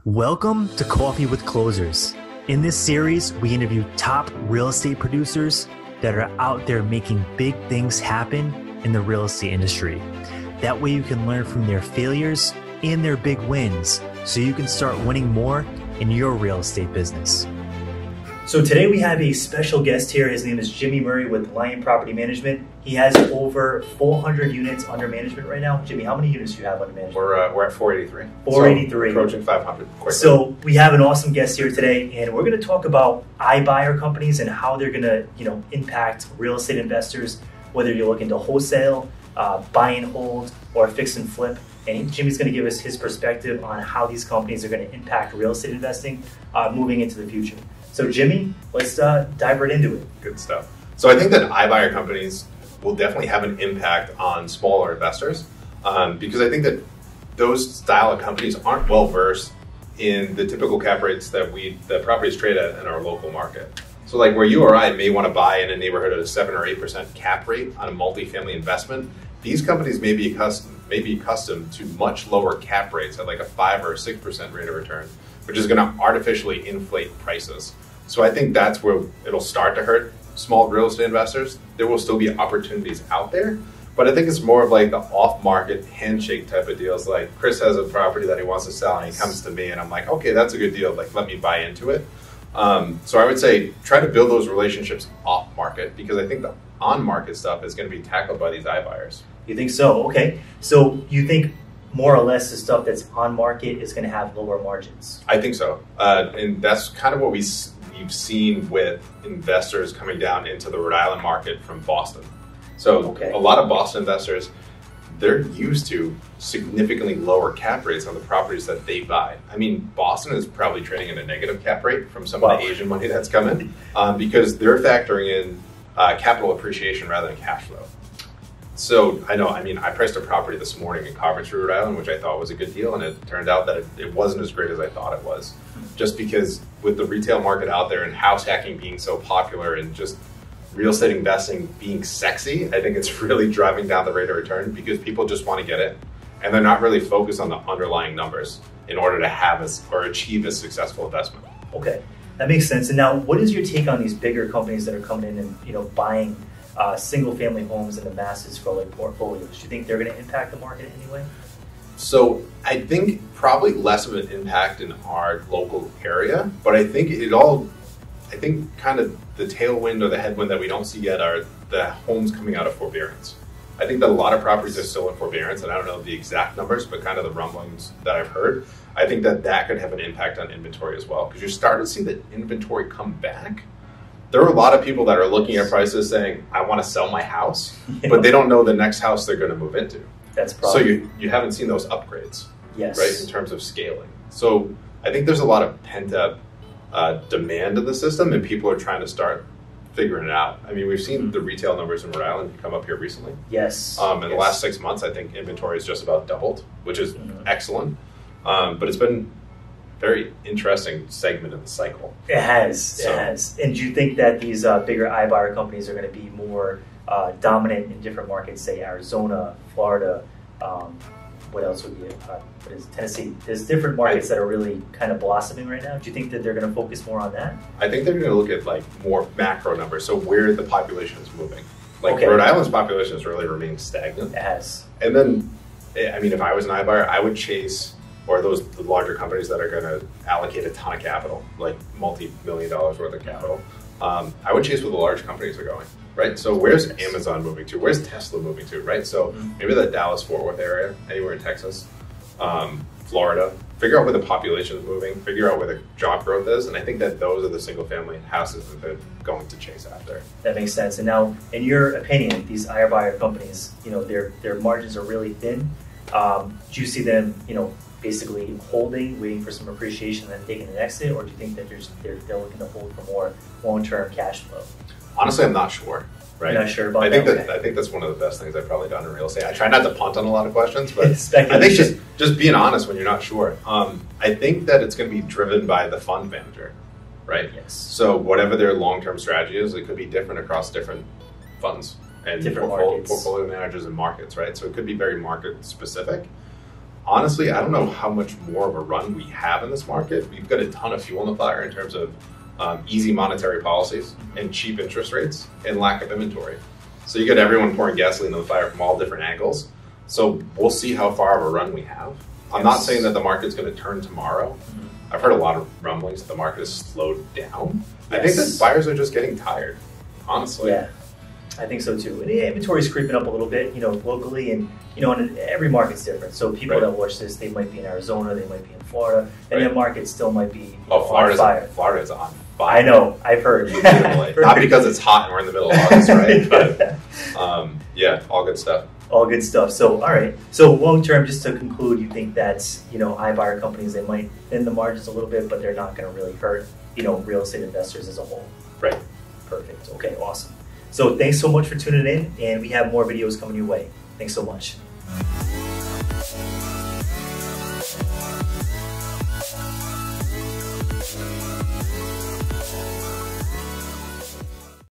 Welcome to Coffee with Closers. In this series, we interview top real estate producers that are out there making big things happen in the real estate industry. That way you can learn from their failures and their big wins so you can start winning more in your real estate business. So today we have a special guest here. His name is Jimmy Murray with Lion Property Management. He has over 400 units under management right now. Jimmy, how many units do you have under management? We're at 483. 483. So approaching 500 quickly. So we have an awesome guest here today, and we're going to talk about iBuyer companies and how they're going to, impact real estate investors, whether you're looking to wholesale, buy and hold, or fix and flip. And Jimmy's going to give us his perspective on how these companies are going to impact real estate investing moving into the future. So Jimmy, let's dive right into it. Good stuff. So I think that iBuyer companies will definitely have an impact on smaller investors because I think that those style of companies aren't well versed in the typical cap rates that properties trade at in our local market. So like where you or I may want to buy in a neighborhood at a 7 or 8% cap rate on a multifamily investment, these companies may be accustomed to much lower cap rates at like a 5 or 6% rate of return, which is going to artificially inflate prices. So I think that's where it'll start to hurt small real estate investors. There will still be opportunities out there, but I think it's more of like the off-market handshake type of deals. Like Chris has a property that he wants to sell and he comes to me and I'm like, okay, that's a good deal. Like, let me buy into it. So I would say try to build those relationships off-market because I think the on-market stuff is going to be tackled by these iBuyers. You think so? Okay. So you think more or less the stuff that's on market is going to have lower margins? I think so. And that's kind of what we've seen with investors coming down into the Rhode Island market from Boston. So a lot of Boston investors, they're used to significantly lower cap rates on the properties that they buy. I mean, Boston is probably trading at a negative cap rate from some of the Asian money that's coming because they're factoring in capital appreciation rather than cash flow. So I priced a property this morning in Coventry, Rhode Island, which I thought was a good deal, and it turned out that it wasn't as great as I thought it was. Just because with the retail market out there and house hacking being so popular and just real estate investing being sexy, I think it's really driving down the rate of return because people just want to get in. And they're not really focused on the underlying numbers in order to have or achieve a successful investment. Okay, that makes sense. And now what is your take on these bigger companies that are coming in and buying single-family homes in the masses for like portfolios? Do you think they're going to impact the market in any way? So I think probably less of an impact in our local area, but I think kind of the tailwind or the headwind that we don't see yet are the homes coming out of forbearance. I think that a lot of properties are still in forbearance, and I don't know the exact numbers, but kind of the rumblings that I've heard, I think that could have an impact on inventory as well, because you're starting to see the inventory come back. There are a lot of people that are looking at prices saying, I want to sell my house, but they don't know the next house they're going to move into. That's probably. So you haven't seen those upgrades, yes, right, in terms of scaling. So I think there's a lot of pent-up demand in the system, and people are trying to start figuring it out. I mean, we've seen the retail numbers in Rhode Island come up here recently. Yes. In the last 6 months, I think inventory has just about doubled, which is excellent. But it's been very interesting segment of the cycle. It has. And do you think that these bigger iBuyer companies are going to be more dominant in different markets, say Arizona, Florida, what else would be what is Tennessee? There's different markets that are really kind of blossoming right now. Do you think that they're going to focus more on that? I think they're going to look at like more macro numbers, so where the population is moving. Like Rhode Island's population has really remained stagnant. It has. And then, I mean, if I was an iBuyer, I would chase the larger companies that are going to allocate a ton of capital, like multi-million dollars worth of capital. I would chase where the large companies are going, right? So where's Amazon moving to? Where's Tesla moving to, right? So maybe the Dallas-Fort Worth area, anywhere in Texas, Florida. Figure out where the population is moving, figure out where the job growth is, and I think that those are the single-family houses that they're going to chase after. That makes sense. And now, in your opinion, these iBuyer companies, their margins are really thin. Do you see them, basically holding, waiting for some appreciation, and then taking an exit, or do you think that they're looking to hold for more long-term cash flow? Honestly, I'm not sure. Right? You're not sure about that? I think that's one of the best things I've probably done in real estate. I try not to punt on a lot of questions, but I think just being honest when you're not sure. I think that it's going to be driven by the fund manager, right? Yes. So whatever their long-term strategy is, it could be different across different funds and different portfolio managers and markets, right? So it could be very market specific. honestly, I don't know how much more of a run we have in this market. We've got a ton of fuel in the fire in terms of easy monetary policies and cheap interest rates and lack of inventory. So you get everyone pouring gasoline on the fire from all different angles. So we'll see how far of a run we have. I'm not saying that the market's going to turn tomorrow. I've heard a lot of rumblings that the market has slowed down. I think that buyers are just getting tired, honestly. Yeah, I think so too. And the inventory is creeping up a little bit, locally, and and every market's different. So people that watch this, they might be in Arizona, they might be in Florida, and the market still might be on fire. Florida's on fire. I know, I've heard. Not because it's hot and we're in the middle of August, right? But yeah, all good stuff. All good stuff. So, all right. So, long term, just to conclude, you think that's iBuyer companies, they might thin the margins a little bit, but they're not going to really hurt real estate investors as a whole. Right. Perfect. Okay. Awesome. So, thanks so much for tuning in, and we have more videos coming your way. Thanks so much.